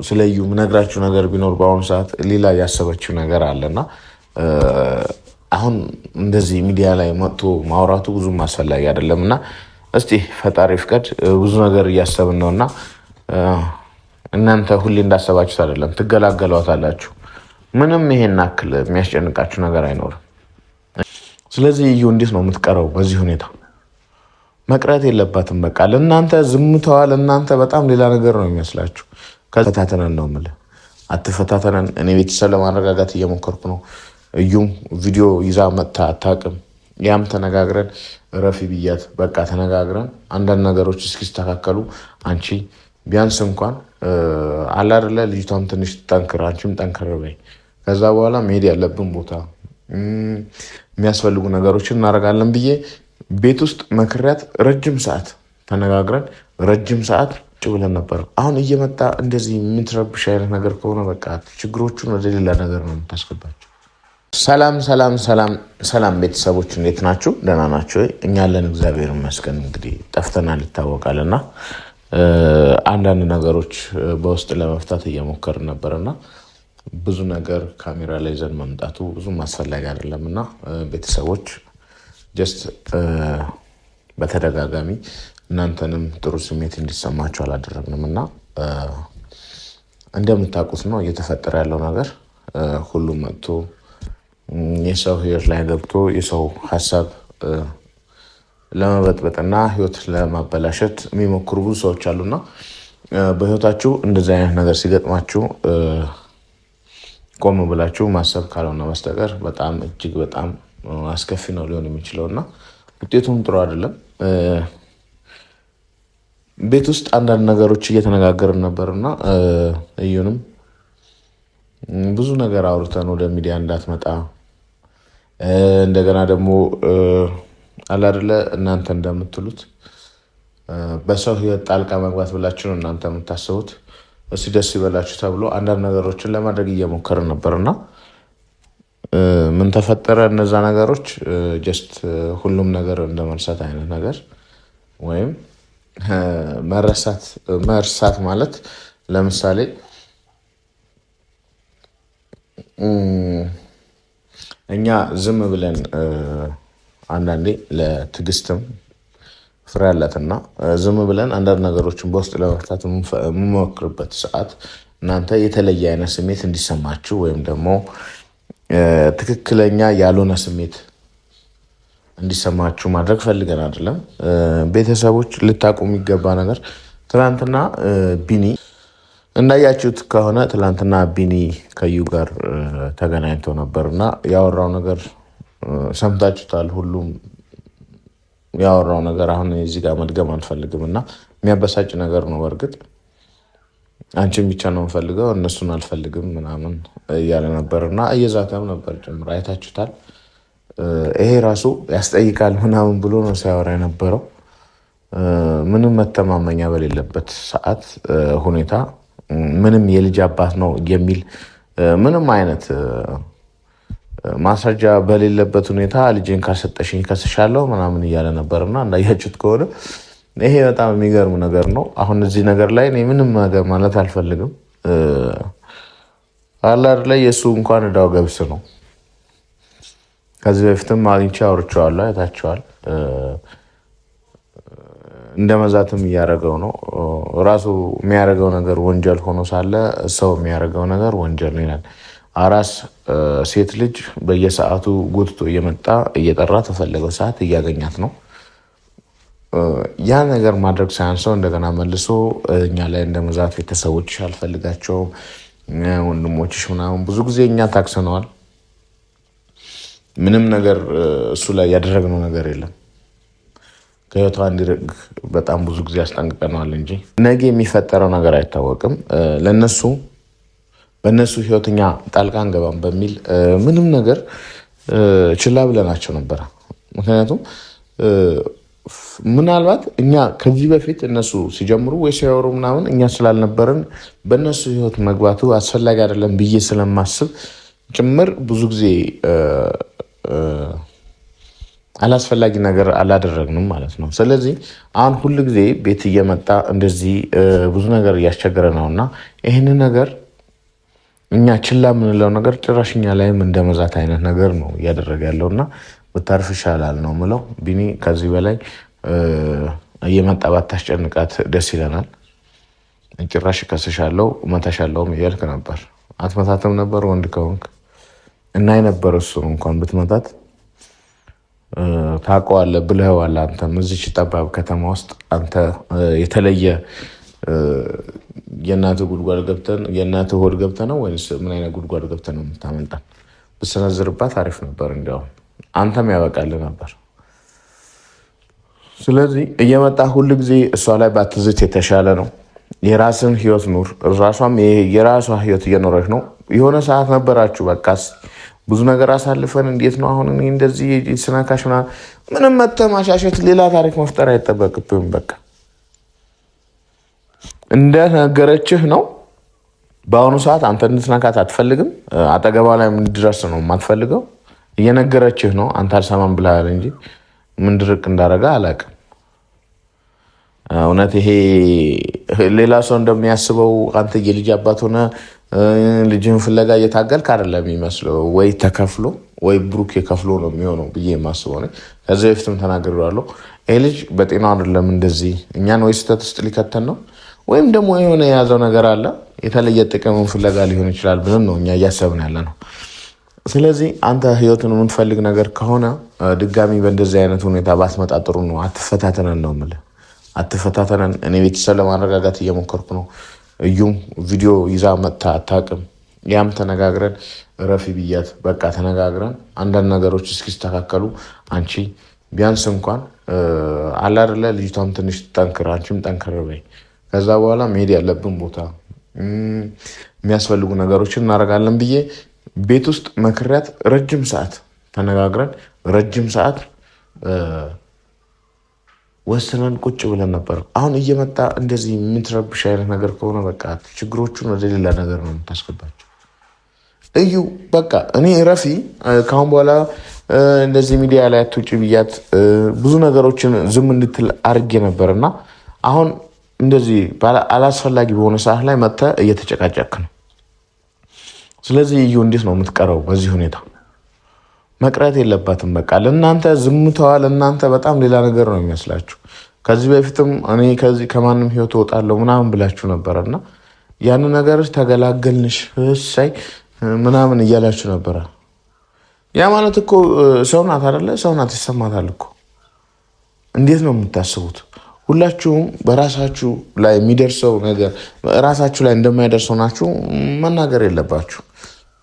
ስለዩ ምነግራችሁ ነገር ቢኖር በአሁኑ ሰዓት ሌላ ያሰበችው ነገር አለና አሁን እንደዚህ ሚዲያ ላይ መጥቶ ማውራቱ ብዙም አስፈላጊ አይደለምና እስቲ ፈጣሪ ፍቀድ ብዙ ነገር እያሰብን ነውና እናንተ ሁሌ እንዳሰባችሁት አይደለም ትገላገሏታላችሁ። ምንም ይሄን አክል የሚያስጨንቃችሁ ነገር አይኖርም። ስለዚህ እዩ እንዴት ነው የምትቀረው? በዚህ ሁኔታ መቅረት የለባትም። በቃ ለእናንተ ዝምታዋ ለእናንተ በጣም ሌላ ነገር ነው የሚመስላችሁ። ከፈታተነን ነው የምልህ፣ አትፈታተነን። እኔ ቤተሰብ ለማረጋጋት እየሞከርኩ ነው። እዩም ቪዲዮ ይዛ መጥታ አታውቅም። ያም ተነጋግረን ረፊ ብያት በቃ ተነጋግረን አንዳንድ ነገሮች እስኪስተካከሉ አንቺ ቢያንስ እንኳን አላደለ ልጅቷም ትንሽ ጠንክር፣ አንቺም ጠንክር በይ። ከዛ በኋላ መሄድ ያለብን ቦታ የሚያስፈልጉ ነገሮችን እናደርጋለን ብዬ ቤት ውስጥ መክሪያት ረጅም ሰዓት ተነጋግረን ረጅም ሰዓት ብለን ነበር። አሁን እየመጣ እንደዚህ የምትረብሽ አይነት ነገር ከሆነ በቃ ችግሮቹን ወደ ሌላ ነገር ነው የምታስገባቸው። ሰላም ሰላም ሰላም ሰላም ቤተሰቦች እንዴት ናችሁ? ደህና ናችሁ? እኛ አለን እግዚአብሔር ይመስገን። እንግዲህ ጠፍተናል ይታወቃልና አንዳንድ ነገሮች በውስጥ ለመፍታት እየሞከርን ነበርና ብዙ ነገር ካሜራ ላይ ይዘን መምጣቱ ብዙም አስፈላጊ አይደለምና ቤተሰቦች ጀስት በተደጋጋሚ እናንተንም ጥሩ ስሜት እንዲሰማችሁ አላደረግንም እና እንደምታውቁት ነው እየተፈጠረ ያለው ነገር። ሁሉም መጥቶ የሰው ህይወት ላይ ገብቶ የሰው ሀሳብ ለመበጥበጥና ህይወት ለማበላሸት የሚሞክሩ ብዙ ሰዎች አሉና በህይወታችሁ እንደዚህ አይነት ነገር ሲገጥማችሁ ቆም ብላችሁ ማሰብ ካልሆነ በስተቀር በጣም እጅግ በጣም አስከፊ ነው ሊሆን የሚችለውና ውጤቱም ጥሩ አይደለም። ቤት ውስጥ አንዳንድ ነገሮች እየተነጋገርን ነበርና እዩንም ብዙ ነገር አውርተን ወደ ሚዲያ እንዳትመጣ እንደገና ደግሞ አላደለ እናንተ እንደምትሉት በሰው ህይወት ጣልቃ መግባት ብላችሁ ነው እናንተ የምታስቡት። እሱ ደስ ይበላችሁ ተብሎ አንዳንድ ነገሮችን ለማድረግ እየሞከርን ነበርና ምን ተፈጠረ? እነዛ ነገሮች ጀስት ሁሉም ነገር እንደመርሳት አይነት ነገር ወይም መርሳት ማለት ለምሳሌ እኛ ዝም ብለን አንዳንዴ ለትዕግስትም ፍሬ አላትና ዝም ብለን አንዳንድ ነገሮችን በውስጥ ለመፍታት የምንሞክርበት ሰዓት እናንተ የተለየ አይነት ስሜት እንዲሰማችሁ ወይም ደግሞ ትክክለኛ ያልሆነ ስሜት እንዲሰማችሁ ማድረግ ፈልገን አይደለም። ቤተሰቦች ልታውቁ የሚገባ ነገር ትናንትና ቢኒ እንዳያችሁት ከሆነ ትናንትና ቢኒ ከዩ ጋር ተገናኝቶ ነበርና ያወራው ነገር ሰምታችሁታል። ሁሉም ያወራው ነገር አሁን እዚህ ጋር መድገም አንፈልግም እና የሚያበሳጭ ነገር ነው። በእርግጥ አንቺን ብቻ ነው የምፈልገው እነሱን አልፈልግም ምናምን እያለ ነበርና እየዛተም ነበር ጭምር አይታችሁታል። ይሄ ራሱ ያስጠይቃል ምናምን ብሎ ነው ሲያወራ የነበረው። ምንም መተማመኛ በሌለበት ሰዓት ሁኔታ ምንም የልጅ አባት ነው የሚል ምንም አይነት ማስረጃ በሌለበት ሁኔታ ልጄን ካልሰጠሽኝ ከስሻለሁ ምናምን እያለ ነበርና እንዳያችሁት ከሆነ ይሄ በጣም የሚገርም ነገር ነው። አሁን እዚህ ነገር ላይ እኔ ምንም ነገር ማለት አልፈልግም። አላር ላይ የእሱ እንኳን እዳው ገብስ ነው። ከዚህ በፊትም አግኝቼ አውርቼዋለሁ፣ አይታችኋል። እንደ መዛትም እያደረገው ነው። ራሱ የሚያደርገው ነገር ወንጀል ሆኖ ሳለ ሰው የሚያደርገው ነገር ወንጀል ይላል። አራስ ሴት ልጅ በየሰዓቱ ጎትቶ እየመጣ እየጠራ ተፈለገው ሰዓት እያገኛት ነው። ያ ነገር ማድረግ ሳያንሰው እንደገና መልሶ እኛ ላይ እንደ መዛት ቤተሰቦች አልፈልጋቸውም ወንድሞችሽ ምናምን ብዙ ጊዜ እኛ ታክሰነዋል። ምንም ነገር እሱ ላይ ያደረግነው ነገር የለም። ከህይወቷ እንዲርቅ በጣም ብዙ ጊዜ አስጠንቅቀነዋል እንጂ ነገ የሚፈጠረው ነገር አይታወቅም። ለነሱ በእነሱ ህይወተኛ ጣልቃ አንገባም በሚል ምንም ነገር ችላ ብለናቸው ነበረ። ምክንያቱም ምናልባት እኛ ከዚህ በፊት እነሱ ሲጀምሩ ወይ ሲያወሩ ምናምን እኛ ስላልነበርን በእነሱ ህይወት መግባቱ አስፈላጊ አይደለም ብዬ ስለማስብ ጭምር ብዙ ጊዜ አላስፈላጊ ነገር አላደረግንም ማለት ነው። ስለዚህ አሁን ሁሉ ጊዜ ቤት እየመጣ እንደዚህ ብዙ ነገር እያስቸገረ ነው እና ይህንን ነገር እኛ ችላ የምንለው ነገር ጭራሽ እኛ ላይም እንደ መዛት አይነት ነገር ነው እያደረገ ያለው እና ብታርፍ ይሻላል ነው ምለው። ቢኒ ከዚህ በላይ እየመጣ ባታስጨንቃት ደስ ይለናል። ጭራሽ ከስሻለው እመታሻለሁም እያልክ ነበር። አትመታትም ነበር ወንድ ከሆንክ እና የነበር እሱ እንኳን ብትመታት ታውቀዋለህ ብለኸዋል። አንተም እዚች ጠባብ ከተማ ውስጥ አንተ የተለየ የእናትህ ጉድጓድ ገብተን የእናትህ ሆድ ገብተህ ነው ወይስ ምን አይነት ጉድጓድ ገብተህ ነው የምታመልጠን? ብትሰነዝርባት አሪፍ ነበር፣ እንዲያውም አንተም ያበቃልህ ነበር። ስለዚህ እየመጣ ሁሉ ጊዜ እሷ ላይ ባትዝት የተሻለ ነው። የራስን ህይወት ኑር። ራሷም የራሷ ህይወት እየኖረች ነው። የሆነ ሰዓት ነበራችሁ በቃ ብዙ ነገር አሳልፈን እንዴት ነው አሁን እኔ እንደዚህ ስነካሽ ምንም መተማሻሸት ሌላ ታሪክ መፍጠር አይጠበቅብህም። በቃ እንደነገረችህ ነው። በአሁኑ ሰዓት አንተ እንድትነካት አትፈልግም። አጠገቧ ላይ እንድትደርስ ነው የማትፈልገው። እየነገረችህ ነው። አንተ አልሰማም ብለሃል እንጂ ምን ድርቅ እንዳደረገ አላውቅም። እውነት ይሄ ሌላ ሰው እንደሚያስበው አንተ የልጅ አባት ሆነ ልጅን ፍለጋ እየታገልክ አይደለም የሚመስለው። ወይ ተከፍሎ ወይ ብሩክ የከፍሎ ነው የሚሆነው ብዬ የማስበው ነው። ከዚህ በፊትም ተናግሬዋለሁ። ይሄ ልጅ በጤናው አይደለም እንደዚህ እኛን ወይ ስህተት ውስጥ ሊከተን ነው ወይም ደግሞ የሆነ የያዘው ነገር አለ። የተለየ ጥቅምን ፍለጋ ሊሆን ይችላል ብለን ነው እኛ እያሰብን ያለ ነው። ስለዚህ አንተ ህይወትን የምትፈልግ ነገር ከሆነ ድጋሚ በእንደዚህ አይነት ሁኔታ ባትመጣ ጥሩ ነው። አትፈታተነን ነው የምልህ። አትፈታተነን። እኔ ቤተሰብ ለማረጋጋት እየሞከርኩ ነው። እዩም ቪዲዮ ይዛ መጥታ አታውቅም። ያም ተነጋግረን ረፊ ብያት በቃ ተነጋግረን አንዳንድ ነገሮች እስኪስተካከሉ አንቺ ቢያንስ እንኳን አላደለ ልጅቷም ትንሽ ጠንክር፣ አንቺም ጠንክር በይ። ከዛ በኋላ መሄድ ያለብን ቦታ የሚያስፈልጉ ነገሮችን እናደርጋለን ብዬ ቤት ውስጥ መክሪያት ረጅም ሰዓት ተነጋግረን ረጅም ሰዓት ወስነን ቁጭ ብለን ነበር። አሁን እየመጣ እንደዚህ የምትረብሽ አይነት ነገር ከሆነ በቃ ችግሮቹን ወደ ሌላ ነገር ነው የምታስገባቸው። እዩ በቃ እኔ ረፊ ከአሁን በኋላ እንደዚህ ሚዲያ ላይ አትውጭ ብያት ብዙ ነገሮችን ዝም እንድትል አድርጌ ነበር እና አሁን እንደዚህ አላስፈላጊ በሆነ ሰዓት ላይ መጥተህ እየተጨቃጨክ ነው። ስለዚህ እዩ እንዴት ነው የምትቀረው? በዚህ ሁኔታ መቅረት የለባትም። በቃ ለእናንተ ዝምታዋ ለእናንተ በጣም ሌላ ነገር ነው የሚመስላችሁ። ከዚህ በፊትም እኔ ከዚህ ከማንም ህይወት እወጣለሁ ምናምን ብላችሁ ነበረና ያን ነገር ተገላገልንሽ እሰይ ምናምን እያላችሁ ነበረ። ያ ማለት እኮ ሰው ናት አይደለ? ሰው ናት፣ ይሰማታል እኮ። እንዴት ነው የምታስቡት? ሁላችሁም በራሳችሁ ላይ የሚደርሰው ነገር ራሳችሁ ላይ እንደማይደርሰው ናችሁ መናገር የለባችሁ።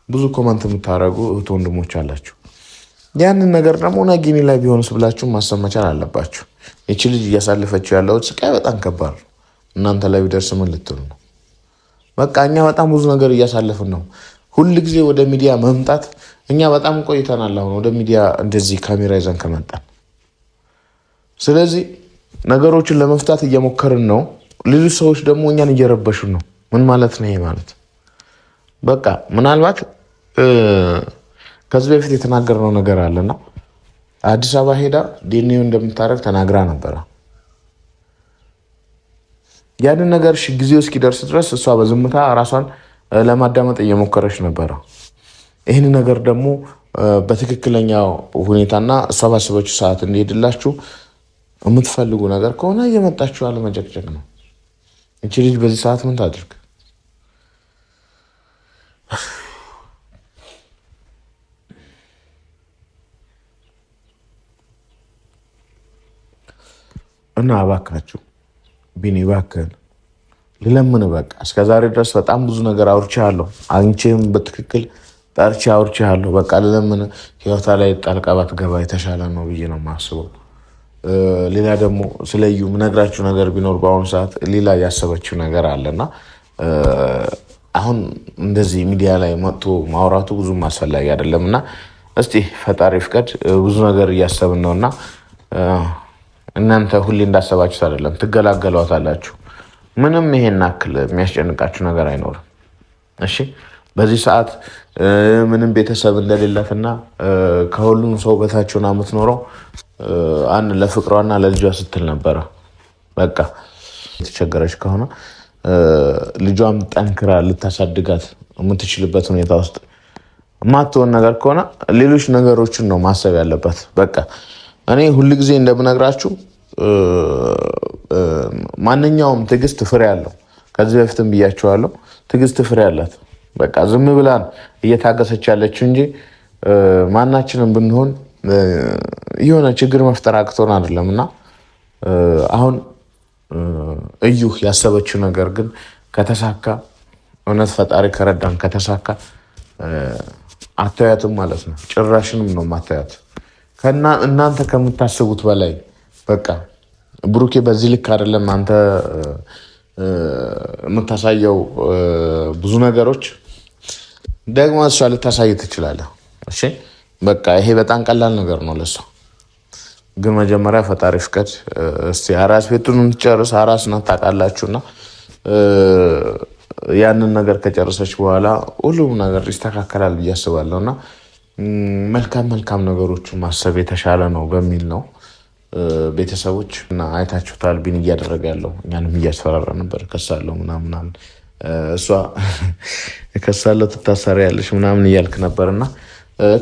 ብዙ ኮመንት የምታደርጉ እህት ወንድሞች አላችሁ። ያንን ነገር ደግሞ ነጊኒ ላይ ቢሆንስ ብላችሁ ማሰብ መቻል አለባችሁ። ይቺ ልጅ እያሳለፈችው ያለው ስቃይ በጣም ከባድ ነው። እናንተ ላይ ቢደርስ ምን ልትሉ ነው? በቃ እኛ በጣም ብዙ ነገር እያሳለፍን ነው። ሁል ጊዜ ወደ ሚዲያ መምጣት እኛ በጣም ቆይተናል። አሁን ወደ ሚዲያ እንደዚህ ካሜራ ይዘን ከመጣን ስለዚህ ነገሮችን ለመፍታት እየሞከርን ነው። ሌሎች ሰዎች ደግሞ እኛን እየረበሹን ነው። ምን ማለት ነው ይሄ ማለት? በቃ ምናልባት ከዚህ በፊት የተናገርነው ነገር አለና አዲስ አበባ ሄዳ ዲኤንኤ እንደምታደርግ ተናግራ ነበረ። ያንን ነገር ጊዜው እስኪደርስ ድረስ እሷ በዝምታ ራሷን ለማዳመጥ እየሞከረች ነበረ። ይህን ነገር ደግሞ በትክክለኛው ሁኔታና እሷ ባሰበችው ሰዓት እንዲሄድላችሁ የምትፈልጉ ነገር ከሆነ እየመጣችሁ አለመጨቅጨቅ ነው። እቺ ልጅ በዚህ ሰዓት ምን ታድርግ? እና እባካችሁ ቢኒ እባክህን ልለምን በቃ እስከዛሬ ድረስ በጣም ብዙ ነገር አውርቼሃለሁ። አንቺም በትክክል ጠርቼ አውርቼሃለሁ። በቃ ልለምን ህይወታ ላይ ጣልቃ ባትገባ የተሻለ ነው ብዬ ነው የማስበው። ሌላ ደግሞ ስለዩ ምነግራችሁ ነገር ቢኖር በአሁኑ ሰዓት ሌላ ያሰበችው ነገር አለና አሁን እንደዚህ ሚዲያ ላይ መጥቶ ማውራቱ ብዙም አስፈላጊ አይደለም እና እስቲ ፈጣሪ ፍቀድ። ብዙ ነገር እያሰብን ነውና እናንተ ሁሌ እንዳሰባችሁት አይደለም፣ ትገላገሏታላችሁ። ምንም ይሄን አክል የሚያስጨንቃችሁ ነገር አይኖርም። እሺ በዚህ ሰዓት ምንም ቤተሰብ እንደሌላትና ከሁሉም ሰው በታች ሆና የምትኖረው አንድ ለፍቅሯና ለልጇ ስትል ነበረ። በቃ የተቸገረች ከሆነ ልጇም ጠንክራ ልታሳድጋት የምትችልበት ሁኔታ ውስጥ ማትሆን ነገር ከሆነ ሌሎች ነገሮችን ነው ማሰብ ያለባት። በቃ እኔ ሁልጊዜ እንደምነግራችሁ ማንኛውም ትዕግስት ፍሬ አለው። ከዚህ በፊትም ብያችኋለሁ፣ ትዕግስት ፍሬ አላት። በቃ ዝም ብላን እየታገሰች ያለችው እንጂ ማናችንም ብንሆን የሆነ ችግር መፍጠር አቅቶን አይደለም። እና አሁን እዩ ያሰበችው ነገር ግን ከተሳካ፣ እውነት ፈጣሪ ከረዳን ከተሳካ አታያትም ማለት ነው። ጭራሽንም ነው ማታያት እናንተ ከምታስቡት በላይ። በቃ ብሩኬ በዚህ ልክ አይደለም አንተ የምታሳየው ብዙ ነገሮች ደግሞ እሷ ልታሳይ ትችላለህ። እሺ በቃ ይሄ በጣም ቀላል ነገር ነው ለሷ። ግን መጀመሪያ ፈጣሪ ፍቀድ እስቲ አራስ ቤቱን እንጨርስ። አራስ ናት ታውቃላችሁና ያንን ነገር ከጨረሰች በኋላ ሁሉም ነገር ይስተካከላል ብዬ አስባለሁ። እና መልካም ነገሮችን ማሰብ የተሻለ ነው በሚል ነው ቤተሰቦች። እና አይታችሁታል ቢን እያደረገ ያለው እኛንም እያስፈራራ ነበር። ከሳለው ምናምን እሷ ከሳለው ትታሰሪያለሽ ምናምን እያልክ ነበርና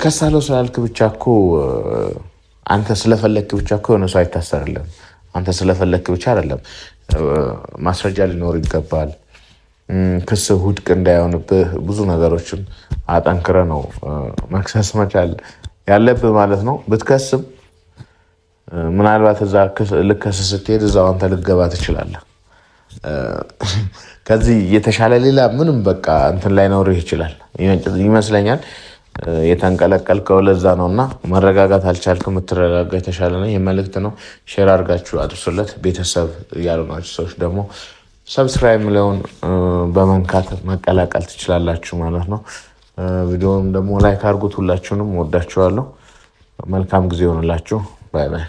ከሳለው ስላልክ ብቻ እኮ አንተ ስለፈለክ ብቻ እኮ የሆነ ሰው አይታሰርልም። አንተ ስለፈለክ ብቻ አይደለም፣ ማስረጃ ሊኖር ይገባል። ክስ ውድቅ እንዳይሆንብህ ብዙ ነገሮችን አጠንክረ ነው መክሰስ መቻል ያለብህ ማለት ነው። ብትከስም ምናልባት እዛ ልከስ ስትሄድ እዛው አንተ ልገባ ትችላለህ። ከዚህ የተሻለ ሌላ ምንም በቃ እንትን ላይኖርህ ይችላል ይመስለኛል። የተንቀለቀልከው ለዛ ነው እና መረጋጋት አልቻልክም። የምትረጋጋ የተሻለ ነው። ይህ መልእክት ነው። ሼር አድርጋችሁ አድርሱለት። ቤተሰብ ያልሆናችሁ ሰዎች ደግሞ ሰብስክራይብ ሚለውን በመንካት መቀላቀል ትችላላችሁ ማለት ነው። ቪዲዮውን ደግሞ ላይክ አድርጉት። ሁላችሁንም ወዳችኋለሁ። መልካም ጊዜ ሆንላችሁ። ባይ ባይ።